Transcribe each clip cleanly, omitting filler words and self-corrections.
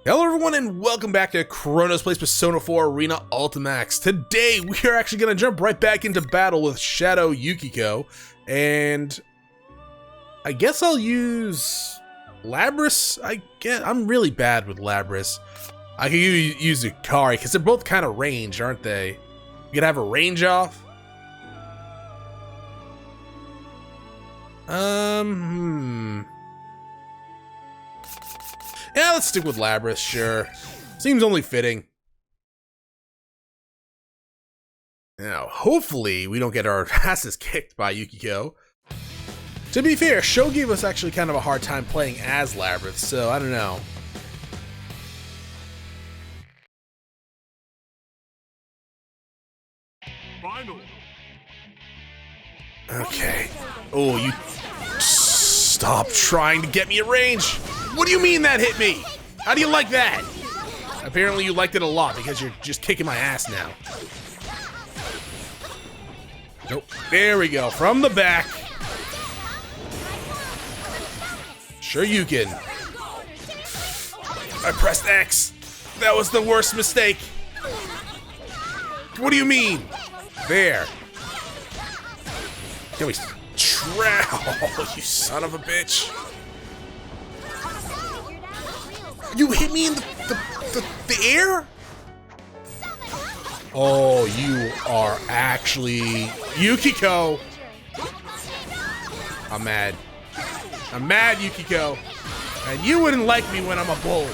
Hello everyone and welcome back to Chronos plays Persona 4 Arena Ultimax. Today we are actually going to jump right back into battle with Shadow Yukiko, and I guess I'll use Labris. I'm really bad with Labris. I could use Yukari because they're both kind of ranged, aren't they? You could have a range off. Yeah, let's stick with Labris, sure. Seems only fitting. Now, hopefully we don't get our asses kicked by Yukiko. To be fair, Sho gave us actually kind of a hard time playing as Labris, so I don't know. Final. Okay. Oh, you stop trying to get me at range. What do you mean that hit me? How do you like that? Apparently you liked it a lot because you're just kicking my ass now. Nope. There we go. From the back. Sure you can. I pressed X. That was the worst mistake. What do you mean? There. Can we Oh, you son of a bitch. You hit me in the air? Oh, you are actually Yukiko. I'm mad. I'm mad, Yukiko. And you wouldn't like me when I'm a bull.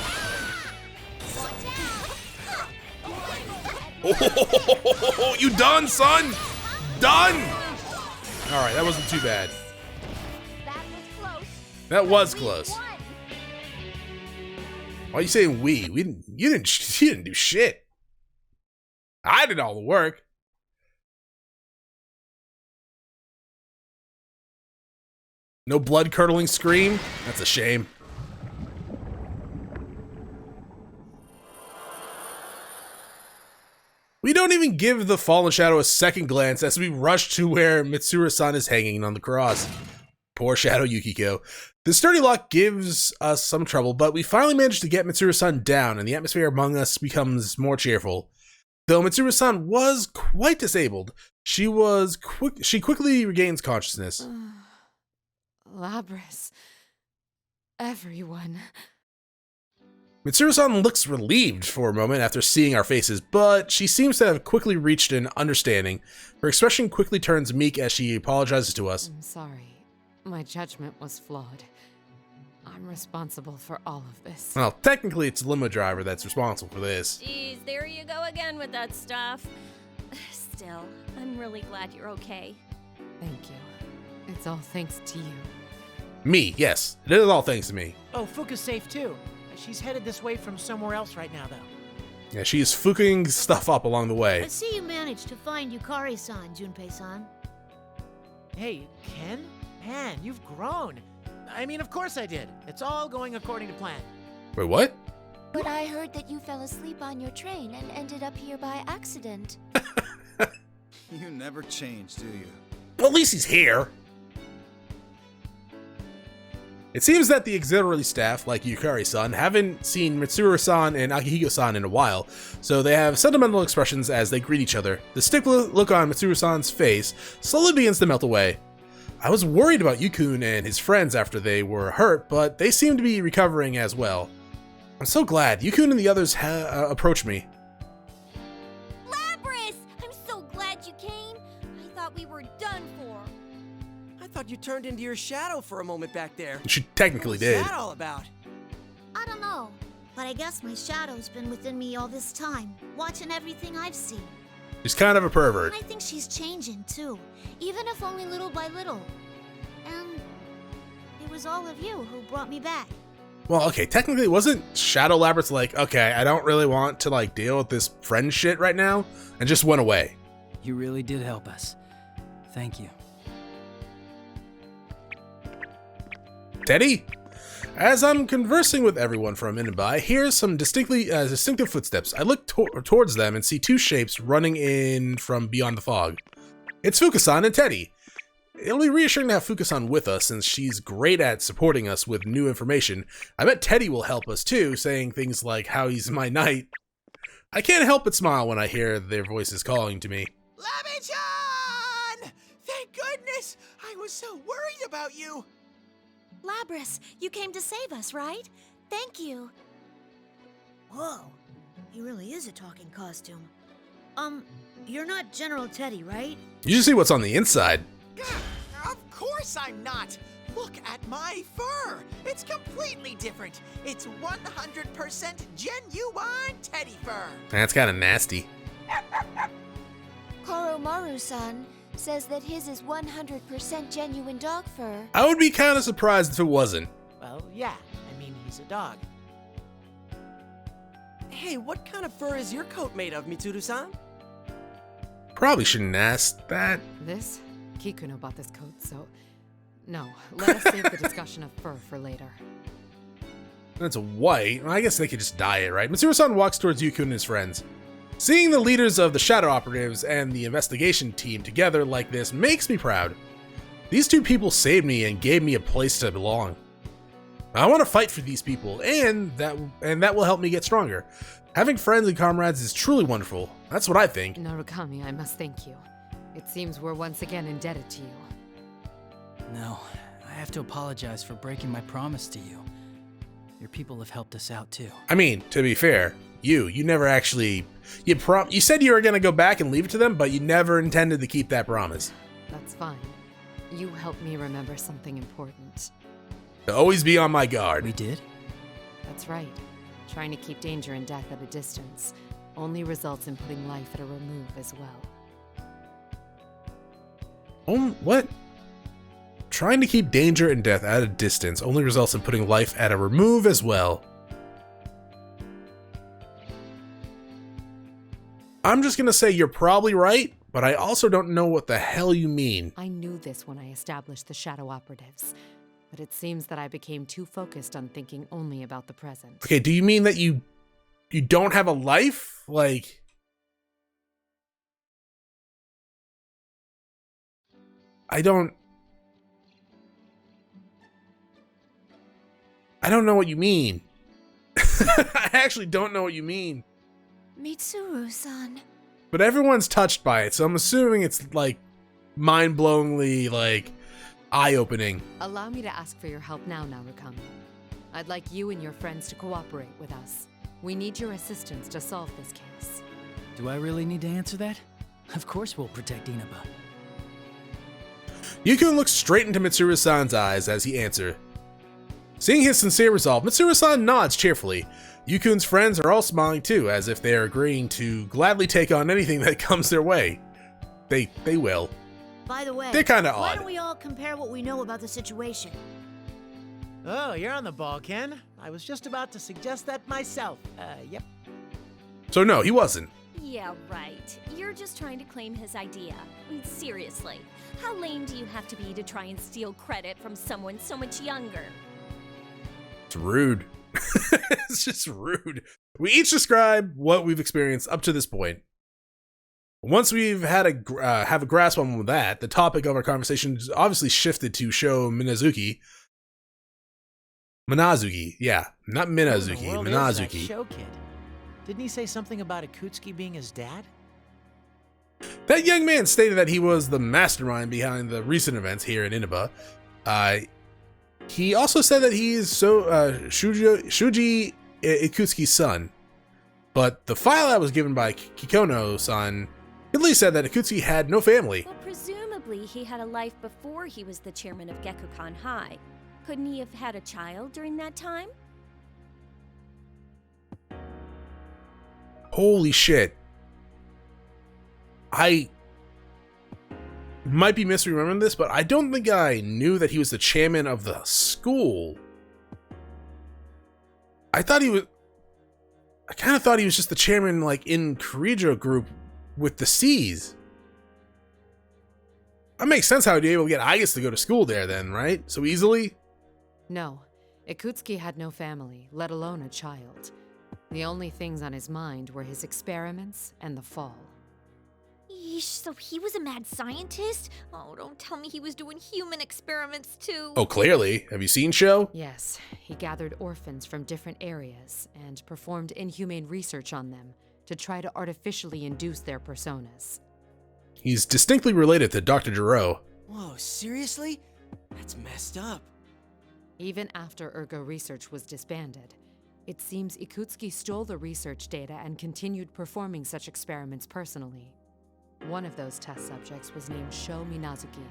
Oh, you done, son? Done? All right, that wasn't too bad. That was close. Why are you saying we? You didn't do shit. I did all the work. No blood-curdling scream? That's a shame. We don't even give the fallen shadow a second glance as we rush to where Mitsuru-san is hanging on the cross. Poor Shadow Yukiko. The sturdy lock gives us some trouble, but we finally manage to get Mitsuru-san down, and the atmosphere among us becomes more cheerful. Though Mitsuru-san was quite disabled, she quickly regains consciousness. Labris. Everyone. Mitsuru-san looks relieved for a moment after seeing our faces, but she seems to have quickly reached an understanding. Her expression quickly turns meek as she apologizes to us. I'm sorry. My judgment was flawed. I'm responsible for all of this. Well, technically it's the limo driver that's responsible for this. Geez, there you go again with that stuff. Still, I'm really glad you're okay. Thank you. It's all thanks to you. Me, yes. It is all thanks to me. Oh, Fuka's safe too. She's headed this way from somewhere else right now, though. Yeah, she's fucking stuff up along the way. I see you managed to find Yukari-san, Junpei-san. Hey, Ken? Man, you've grown. I mean, of course I did. It's all going according to plan. Wait, what? But I heard that you fell asleep on your train and ended up here by accident. You never change, do you? Well, at least he's here. It seems that the auxiliary staff, like Yukari-san, haven't seen Mitsuru-san and Akihiko-san in a while, so they have sentimental expressions as they greet each other. The stick look on Mitsuru-san's face slowly begins to melt away. I was worried about Yukun and his friends after they were hurt, but they seem to be recovering as well. I'm so glad Yukun and the others approached me. Labris! I'm so glad you came. I thought we were done for. I thought you turned into your shadow for a moment back there. She technically did. What's that all about? I don't know, but I guess my shadow's been within me all this time, watching everything I've seen. She's kind of a pervert. And I think she's changing too, even if only little by little. And it was all of you who brought me back. Well, okay, technically wasn't Shadow Labyrinth like, okay, I don't really want to like deal with this friend shit right now, and just went away. You really did help us. Thank you. Teddy? As I'm conversing with everyone for a minute by, I hear some distinctive footsteps. I look towards them and see two shapes running in from beyond the fog. It's Fuka-san and Teddy. it'll be reassuring to have Fuka-san with us since she's great at supporting us with new information. I bet Teddy will help us too, saying things like how he's my knight. I can't help but smile when I hear their voices calling to me. Labby-chan! Thank goodness! I was so worried about you! Labras, you came to save us, right? Thank you. Whoa, he really is a talking costume. You're not General Teddy, right? You should see what's on the inside. Of course I'm not! Look at my fur! It's completely different! It's 100% genuine teddy fur! That's kind of nasty. Koromaru-san says that his is 100% genuine dog fur. I would be kind of surprised if it wasn't. Well, yeah. I mean, he's a dog. Hey, what kind of fur is your coat made of, Mitsuru-san? Probably shouldn't ask that. This? Kikuno bought this coat, so... No, let us save the discussion of fur for later. It's white. Well, I guess they could just dye it, right? Mitsuru-san walks towards Yuku and his friends. Seeing the leaders of the Shadow Operatives and the investigation team together like this makes me proud. These two people saved me and gave me a place to belong. I want to fight for these people, and that will help me get stronger. Having friends and comrades is truly wonderful. That's what I think. Narukami, I must thank you. It seems we're once again indebted to you. No, I have to apologize for breaking my promise to you. Your people have helped us out too. I mean, to be fair, you never actually... You said you were going to go back and leave it to them, but you never intended to keep that promise. That's fine. You helped me remember something important. To always be on my guard. We did? That's right. Trying to keep danger and death at a distance only results in putting life at a remove as well. What? Trying to keep danger and death at a distance only results in putting life at a remove as well. I'm just gonna say you're probably right, but I also don't know what the hell you mean. I knew this when I established the Shadow Operatives, but it seems that I became too focused on thinking only about the present. Okay, do you mean that you don't have a life? Like... I don't know what you mean. I actually don't know what you mean. Mitsuru-san. But everyone's touched by it, so I'm assuming it's like mind-blowingly like eye-opening. Allow me to ask for your help now, Narukami. I'd like you and your friends to cooperate with us. We need your assistance to solve this case. Do I really need to answer that? Of course we'll protect Inaba. Yuku looks straight into Mitsuru-san's eyes as he answers. Seeing his sincere resolve, Mitsuru-san nods cheerfully. Yukun's friends are all smiling too, as if they are agreeing to gladly take on anything that comes their way. They will. By the way, They're kinda why odd. don't we all compare what we know about the situation? Oh, you're on the ball, Ken. I was just about to suggest that myself. Yep. So no, he wasn't. Yeah, right. You're just trying to claim his idea. I mean, seriously, how lame do you have to be to try and steal credit from someone so much younger? It's rude. It's just rude. We each describe what we've experienced up to this point. Once we've had have a grasp on that, the topic of our conversation is obviously shifted to show Minazuki. Yeah, not Minazuki, Who in the world is that Minazuki. show kid? Didn't he say something about Akutsuki being his dad? That young man stated that he was the mastermind behind the recent events here in Inaba. He also said that he is Shuji Ikutsuki's son. But the file that was given by Kikono-san clearly said that Ikutsuki had no family. Well, presumably he had a life before he was the chairman of Gekukan High. Couldn't he have had a child during that time? Holy shit. I might be misremembering this, but I don't think I knew that he was the chairman of the school. I kind of thought he was just the chairman, like, in Kirijo group with the C's. That makes sense how he'd be able to get Agus to go to school there then, right? So easily? No, Ikutsuki had no family, let alone a child. The only things on his mind were his experiments and the fall. Yeesh, so he was a mad scientist? Oh, don't tell me he was doing human experiments too. Oh, clearly. Have you seen Show? Yes, he gathered orphans from different areas and performed inhumane research on them to try to artificially induce their personas. He's distinctly related to Dr. Gero. Whoa, seriously? That's messed up. Even after Ergo Research was disbanded, it seems Ikutsuki stole the research data and continued performing such experiments personally. One of those test subjects was named Sho Minazuki.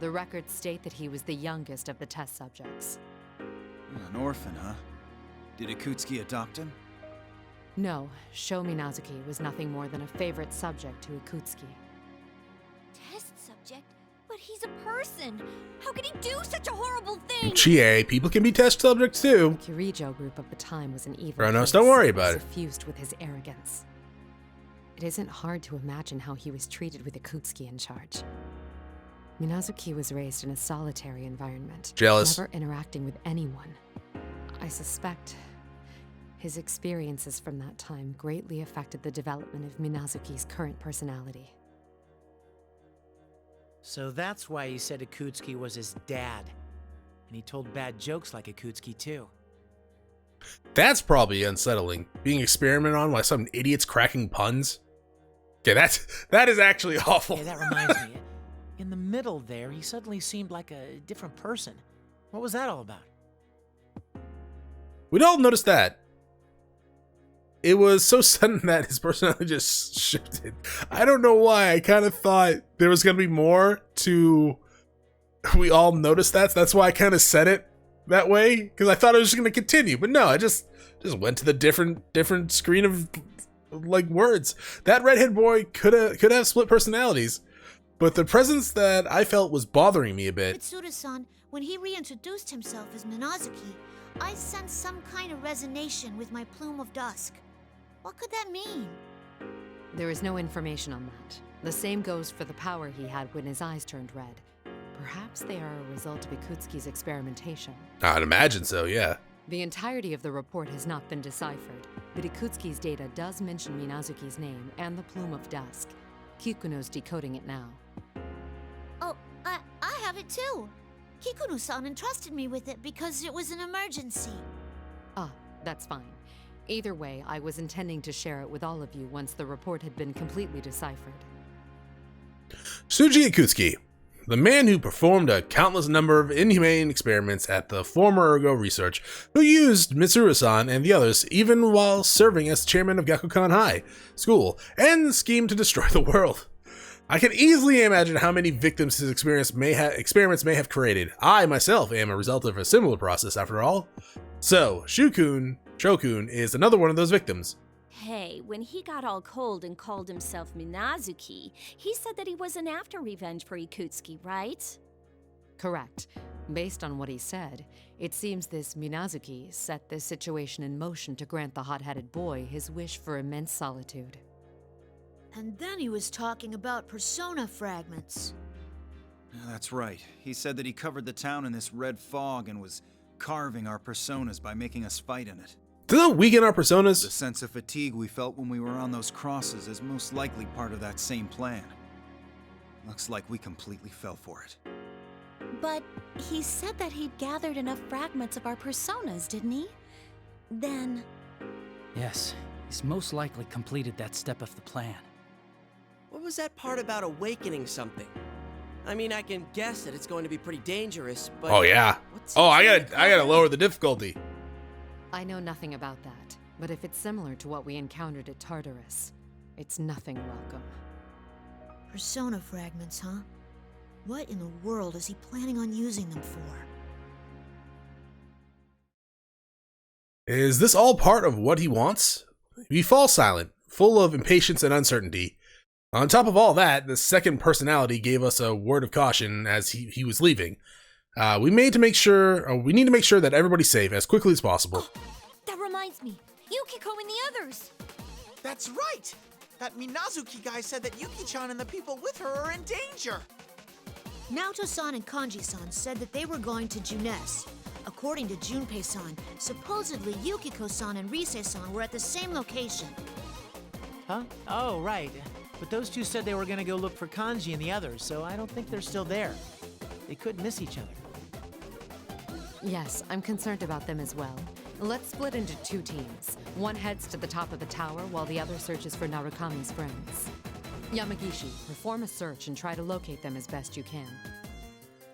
The records state that he was the youngest of the test subjects. An orphan, huh? Did Ikutsuki adopt him? No, Sho Minazuki was nothing more than a favorite subject to Ikutsuki. Test subject? But he's a person. How could he do such a horrible thing? Chie, people can be test subjects too. The Kirijo group of the time was an evil Chronos, place, don't worry about it. suffused with his arrogance. It isn't hard to imagine how he was treated with Ikutsuki in charge. Minazuki was raised in a solitary environment, Jealous. never interacting with anyone. I suspect his experiences from that time greatly affected the development of Minazuki's current personality. So that's why he said Ikutsuki was his dad. And he told bad jokes like Ikutsuki too. That's probably unsettling. Being experimented on by some idiots cracking puns. Okay, that is actually awful. Hey, that reminds me. In the middle there, he suddenly seemed like a different person. What was that all about? We'd all noticed that. It was so sudden that his personality just shifted. I don't know why. I kind of thought there was going to be more to... We all noticed that. So that's why I kind of said it that way. Because I thought it was just going to continue. But no, I just went to the different screen of like words. That redhead boy could have split personalities. But the presence that I felt was bothering me a bit. Mitsuru-san, when he reintroduced himself as Minazuki, I sensed some kind of resonation with my plume of dusk. What could that mean? There is no information on that. The same goes for the power he had when his eyes turned red. Perhaps they are a result of Ikutsuki's experimentation. I'd imagine so, yeah. The entirety of the report has not been deciphered, but Ikutsuki's data does mention Minazuki's name and the plume of dusk. Kikuno's decoding it now. Oh, I have it too. Kikuno-san entrusted me with it because it was an emergency. Ah, that's fine. Either way, I was intending to share it with all of you once the report had been completely deciphered. Tsuji Ikutsuki, the man who performed a countless number of inhumane experiments at the former Ergo Research, who used Mitsuru-san and the others even while serving as chairman of Gakukan High School, and schemed to destroy the world. I can easily imagine how many victims his experiments may have created. I myself am a result of a similar process after all. So, Shokun is another one of those victims. Hey, when he got all cold and called himself Minazuki, he said that he wasn't after revenge for Ikutsuki, right? Correct. Based on what he said, it seems this Minazuki set this situation in motion to grant the hot-headed boy his wish for immense solitude. And then he was talking about persona fragments. Yeah, that's right. He said that he covered the town in this red fog and was carving our personas by making us fight in it. Does that weaken our personas? The sense of fatigue we felt when we were on those crosses is most likely part of that same plan. Looks like we completely fell for it. But he said that he'd gathered enough fragments of our personas, didn't he? Then... Yes, he's most likely completed that step of the plan. What was that part about awakening something? I mean, I can guess that it's going to be pretty dangerous, but... Oh yeah. what's Oh, I he gotta lower the difficulty. I know nothing about that, but if it's similar to what we encountered at Tartarus, it's nothing welcome. Persona fragments, huh? What in the world is he planning on using them for? Is this all part of what he wants? He falls silent, full of impatience and uncertainty. On top of all that, the second personality gave us a word of caution as he was leaving. We need to make sure that everybody's safe as quickly as possible. Oh, that reminds me. Yukiko and the others! That's right! That Minazuki guy said that Yuki-chan and the people with her are in danger! Naoto-san and Kanji-san said that they were going to Junes. According to Junpei-san, supposedly Yukiko-san and Rise-san were at the same location. Huh? Oh, right. but those two said they were gonna go look for Kanji and the others, so I don't think they're still there. They could miss each other. Yes, I'm concerned about them as well. Let's split into 2 teams. One heads to the top of the tower while the other searches for Narukami's friends. Yamagishi, perform a search and try to locate them as best you can.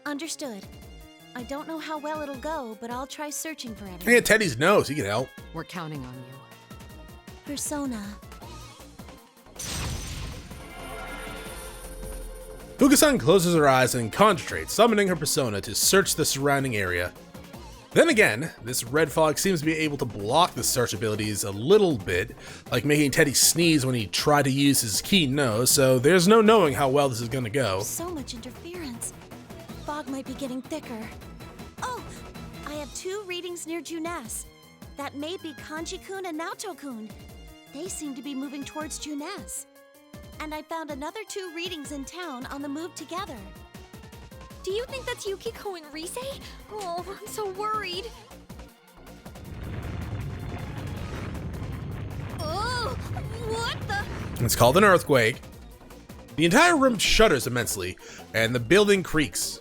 Understood. I don't know how well it'll go, but I'll try searching for everything. Hey, Teddy's nose. He can help. We're counting on you. Persona. Fukusan closes her eyes and concentrates, summoning her persona to search the surrounding area. Then again, this red fog seems to be able to block the search abilities a little bit, like making Teddy sneeze when he tried to use his keen nose, so there's no knowing how well this is gonna go. So much interference. Fog might be getting thicker. Oh! I have 2 readings near Junes. That may be Kanji-kun and Naoto-kun. They seem to be moving towards Junes. And I found another 2 readings in town on the move together. Do you think that's Yukiko and Rise? Oh, I'm so worried. Oh, what the? It's called an earthquake. The entire room shudders immensely, and the building creaks.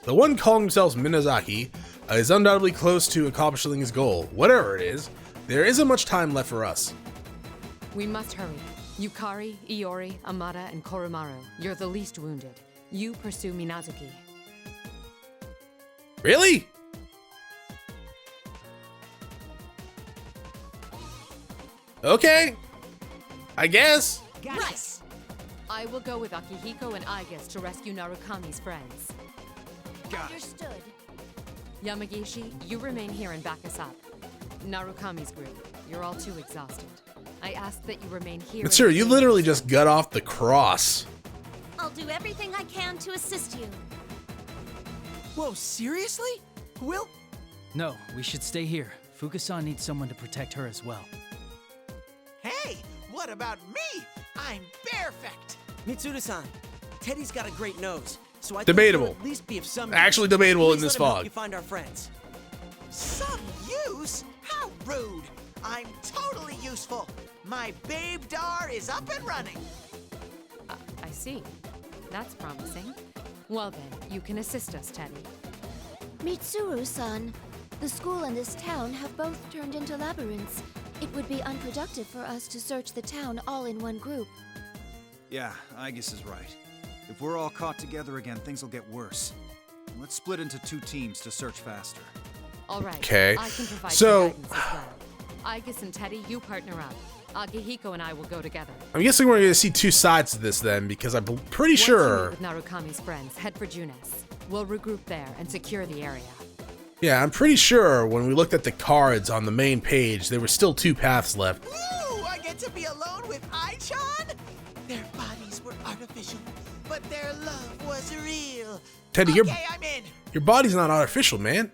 The one calling himself Minazuki is undoubtedly close to accomplishing his goal. Whatever it is, there isn't much time left for us. We must hurry. Yukari, Iori, Amada, and Koromaru, you're the least wounded. You pursue Minazuki. Really? Okay. I guess. Right! I will go with Akihiko and Aigis to rescue Narukami's friends. Understood. Yamagishi, you remain here and back us up. Narukami's group, you're all too exhausted. I ask that you remain here. But sir, you literally just got off the cross. I'll do everything I can to assist you. Whoa, seriously? Will... No, we should stay here. Fukusan needs someone to protect her as well. Hey, what about me? I'm perfect. Mitsuru-san, Teddy's got a great nose, so I Debatable. think he'll at least be of some Actually debatable in Please this let him help fog. you find our friends. Some use? How rude. I'm totally useful. My babe dar is up and running. I see. That's promising. Well then, you can assist us, Teddy. Mitsuru-san, the school and this town have both turned into labyrinths. It would be unproductive for us to search the town all in one group. Yeah, Aegis is right. If we're all caught together again, things will get worse. Let's split into 2 teams to search faster. All right. Okay. I can provide So- some guidance as well. Aigis and Teddy, you partner up. Akihiko and I will go together. I'm guessing we're going to see 2 sides to this then, because I'm pretty Once sure. you meet with Narukami's friends, head for Junes. We'll regroup there and secure the area. Yeah, I'm pretty sure when we looked at the cards on the main page, there were still 2 paths left. Ooh, I get to be alone with Ai-chan? Their bodies were artificial, but their love was real. Teddy, Okay, I'm in. your body's not artificial, man.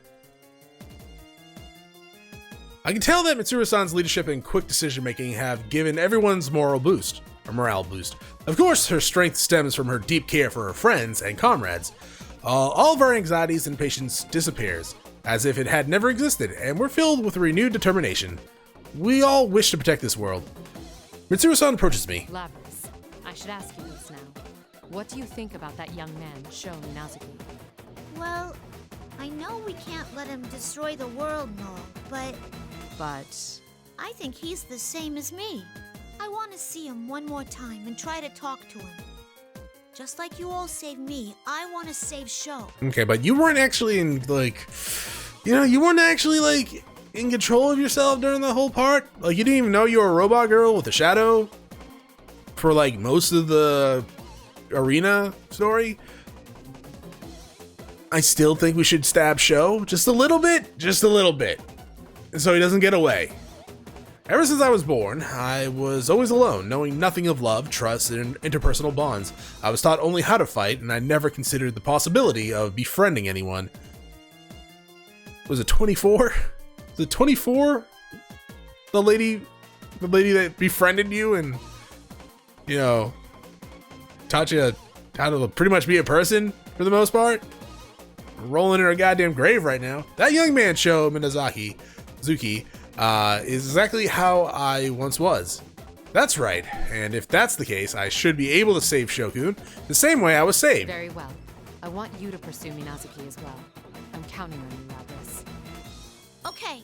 I can tell that Mitsuru-san's leadership and quick decision-making have given everyone's morale boost. Of course, her strength stems from her deep care for her friends and comrades. All of our anxieties and patience disappears, as if it had never existed, and we're filled with renewed determination. We all wish to protect this world. Mitsuru-san approaches me. Labrys, I should ask you this now. What do you think about that young man, Sho Minazuki? Well, I know we can't let him destroy the world and all, but I think he's the same as me. I want to see him one more time and try to talk to him. Just like you all saved me, I want to save Sho. Okay, but you weren't actually in, you weren't actually, in control of yourself during the whole part? Like, you didn't even know you were a robot girl with a shadow for, most of the arena story? I still think we should stab Sho. Just a little bit. Just a little bit. So he doesn't get away. Ever since I was born, I was always alone, knowing nothing of love, trust, and interpersonal bonds. I was taught only how to fight, and I never considered the possibility of befriending anyone. Was it 24? Was it 24? The lady that befriended you and, taught you how to pretty much be a person for the most part? Rolling in her goddamn grave right now. That young man, Sho Minazuki, is exactly how I once was. That's right, and if that's the case, I should be able to save Shokun the same way I was saved. Very well. I want you to pursue Minazuki as well. I'm counting on you, Lapis. Okay.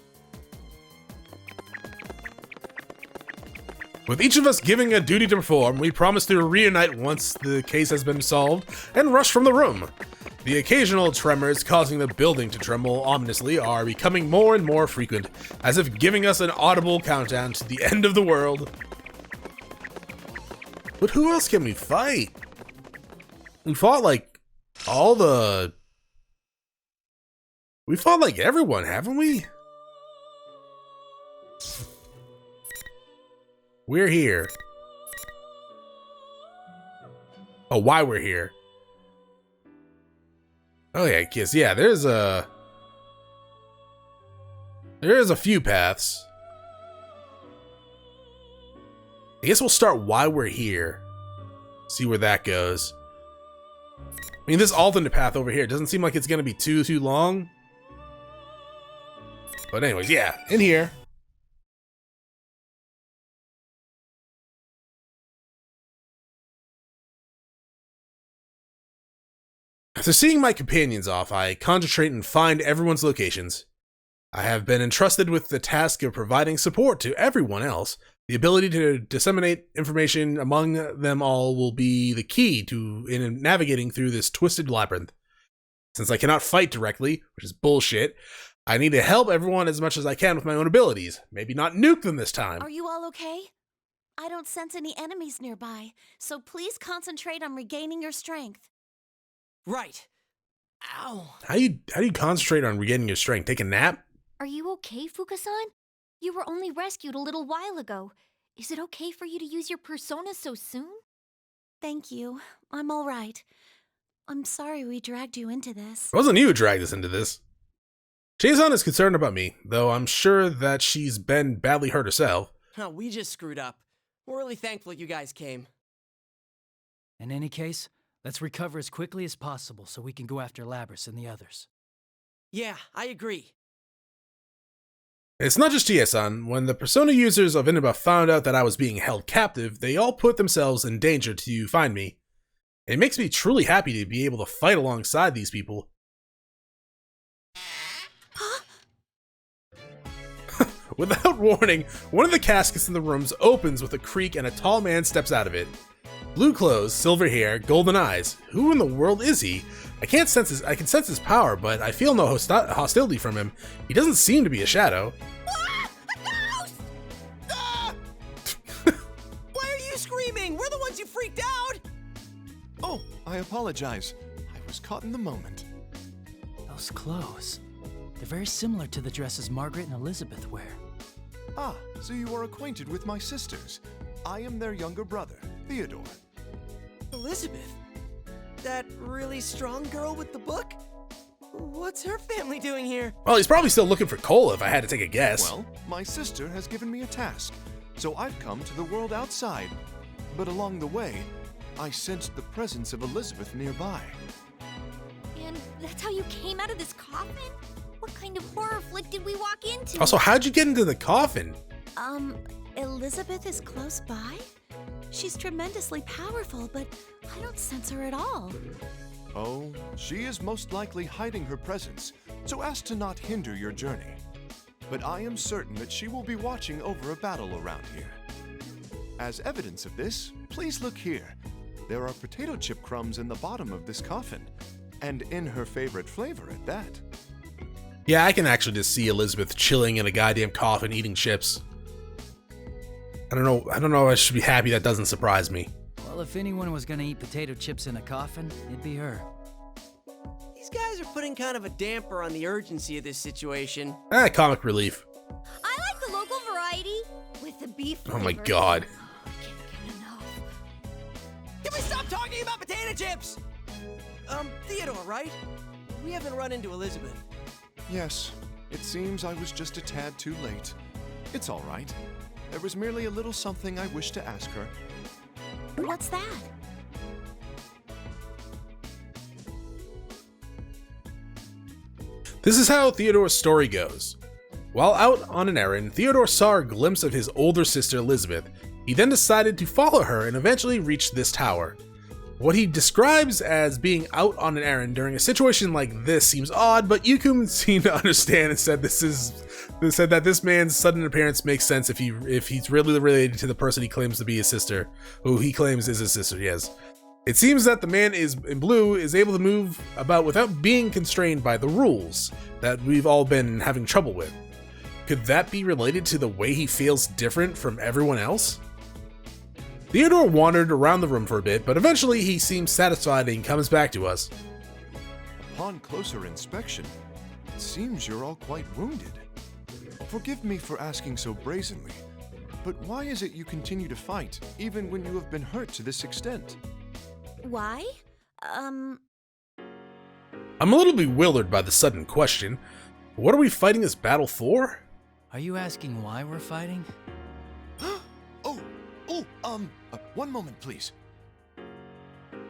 With each of us giving a duty to perform, we promise to reunite once the case has been solved and rush from the room. The occasional tremors causing the building to tremble ominously are becoming more and more frequent, as if giving us an audible countdown to the end of the world. But who else can we fight? We fought like We fought like everyone, haven't we? We're here. Oh, why we're here. Oh yeah, kiss. Yeah, there's a few paths. I guess we'll start why we're here. See where that goes. I mean, this alternate path over here doesn't seem like it's gonna be too long. But anyways, yeah, in here. After seeing my companions off, I concentrate and find everyone's locations. I have been entrusted with the task of providing support to everyone else. The ability to disseminate information among them all will be the key in navigating through this twisted labyrinth. Since I cannot fight directly, which is bullshit, I need to help everyone as much as I can with my own abilities. Maybe not nuke them this time. Are you all okay? I don't sense any enemies nearby, so please concentrate on regaining your strength. Right. Ow. How do you concentrate on regaining your strength? Take a nap? Are you okay, Fuka-san? You were only rescued a little while ago. Is it okay for you to use your persona so soon? Thank you. I'm all right. I'm sorry we dragged you into this. It wasn't you who dragged us into this. Chazon is concerned about me, though I'm sure that she's been badly hurt herself. Oh, we just screwed up. We're really thankful you guys came. In any case, let's recover as quickly as possible so we can go after Labris and the others. Yeah, I agree. It's not just Chie-san. When the Persona users of Inaba found out that I was being held captive, they all put themselves in danger to find me. It makes me truly happy to be able to fight alongside these people. Without warning, one of the caskets in the rooms opens with a creak and a tall man steps out of it. Blue clothes, silver hair, golden eyes. Who in the world is he? I can sense his power, but I feel no hostility from him. He doesn't seem to be a shadow. Ah, a ghost! Ah! Why are you screaming? We're the ones you freaked out! Oh, I apologize. I was caught in the moment. Those clothes. They're very similar to the dresses Margaret and Elizabeth wear. Ah, so you are acquainted with my sisters. I am their younger brother, Theodore. Elizabeth? That really strong girl with the book? What's her family doing here? Well, he's probably still looking for Cola if I had to take a guess. Well, my sister has given me a task, so I've come to the world outside. But along the way, I sensed the presence of Elizabeth nearby. And that's how you came out of this coffin? What kind of horror flick did we walk into? Also, how'd you get into the coffin? Elizabeth is close by? She's tremendously powerful, but I don't sense her at all. Oh, she is most likely hiding her presence, so as to not hinder your journey. But I am certain that she will be watching over a battle around here. As evidence of this, please look here. There are potato chip crumbs in the bottom of this coffin, and in her favorite flavor at that. Yeah, I can actually just see Elizabeth chilling in a goddamn coffin eating chips. I don't know, I should be happy that doesn't surprise me. Well, if anyone was gonna eat potato chips in a coffin, it'd be her. These guys are putting kind of a damper on the urgency of this situation. Comic relief. I like the local variety with the beef Oh my flavor. god. I can't get enough. Can we stop talking about potato chips? Theodore, right? We haven't run into Elizabeth. Yes, it seems I was just a tad too late. It's all right. There was merely a little something I wish to ask her. What's that? This is how Theodore's story goes. While out on an errand, Theodore saw a glimpse of his older sister Elizabeth. He then decided to follow her and eventually reached this tower. What he describes as being out on an errand during a situation like this seems odd, but Yukun seemed to understand and said that this man's sudden appearance makes sense if he's really related to the person he claims to be his sister, who he claims is his sister, yes. It seems that the man in blue is able to move about without being constrained by the rules that we've all been having trouble with. Could that be related to the way he feels different from everyone else? Theodore wandered around the room for a bit, but eventually he seems satisfied and comes back to us. Upon closer inspection, it seems you're all quite wounded. Forgive me for asking so brazenly, but why is it you continue to fight, even when you have been hurt to this extent? Why? I'm a little bewildered by the sudden question. What are we fighting this battle for? Are you asking why we're fighting? One moment, please.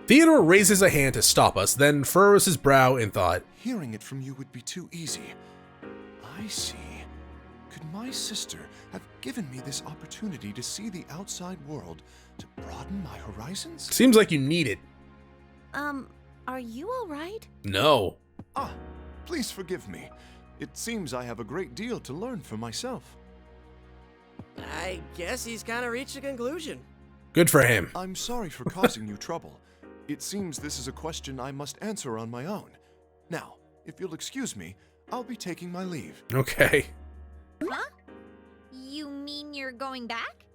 Theodore raises a hand to stop us, then furrows his brow in thought. Hearing it from you would be too easy. I see. Could my sister have given me this opportunity to see the outside world, to broaden my horizons? Seems like you need it. Are you alright? No. Please forgive me. It seems I have a great deal to learn for myself. I guess he's kind of reached a conclusion. Good for him. I'm sorry for causing you trouble. It seems this is a question I must answer on my own. Now, if you'll excuse me, I'll be taking my leave. Okay. Huh? You mean you're going back?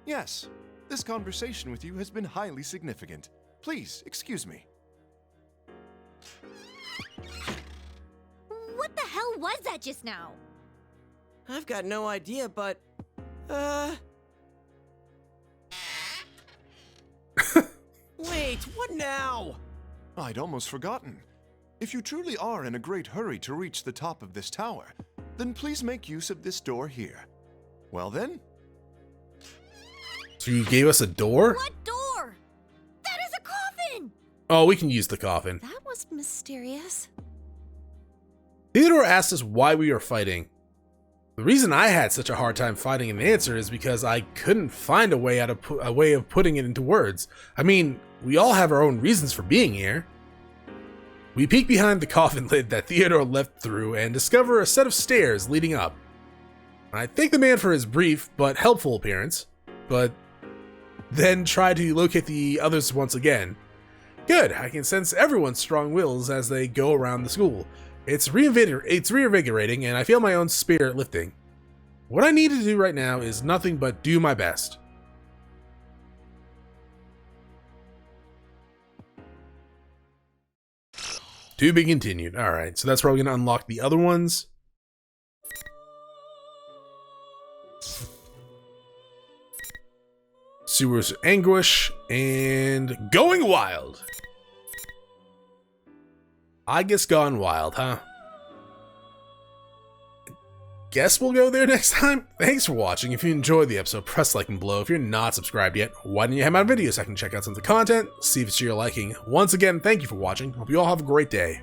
Yes. This conversation with you has been highly significant. Please, excuse me. What the hell was that just now? I've got no idea, but... Wait, what now? I'd almost forgotten. If you truly are in a great hurry to reach the top of this tower, then please make use of this door here. Well then? So you gave us a door? What door? That is a coffin! Oh, we can use the coffin. That was mysterious. Theodore asked us why we were fighting. The reason I had such a hard time finding an answer is because I couldn't find a way of putting it into words. I mean, we all have our own reasons for being here. We peek behind the coffin lid that Theodore left through and discover a set of stairs leading up. I thank the man for his brief but helpful appearance, but then try to locate the others once again. Good, I can sense everyone's strong wills as they go around the school. It's reinvigorating, and I feel my own spirit lifting. What I need to do right now is nothing but do my best. To be continued. Alright, so that's probably going to unlock the other ones. Sewers of Anguish, and Going Wild. I guess Gone Wild, huh? Guess we'll go there next time. Thanks for watching. If you enjoyed the episode, press like and below. If you're not subscribed yet, why don't you have my videos so I can check out some of the content, see if it's to your liking. Once again, thank you for watching. Hope you all have a great day.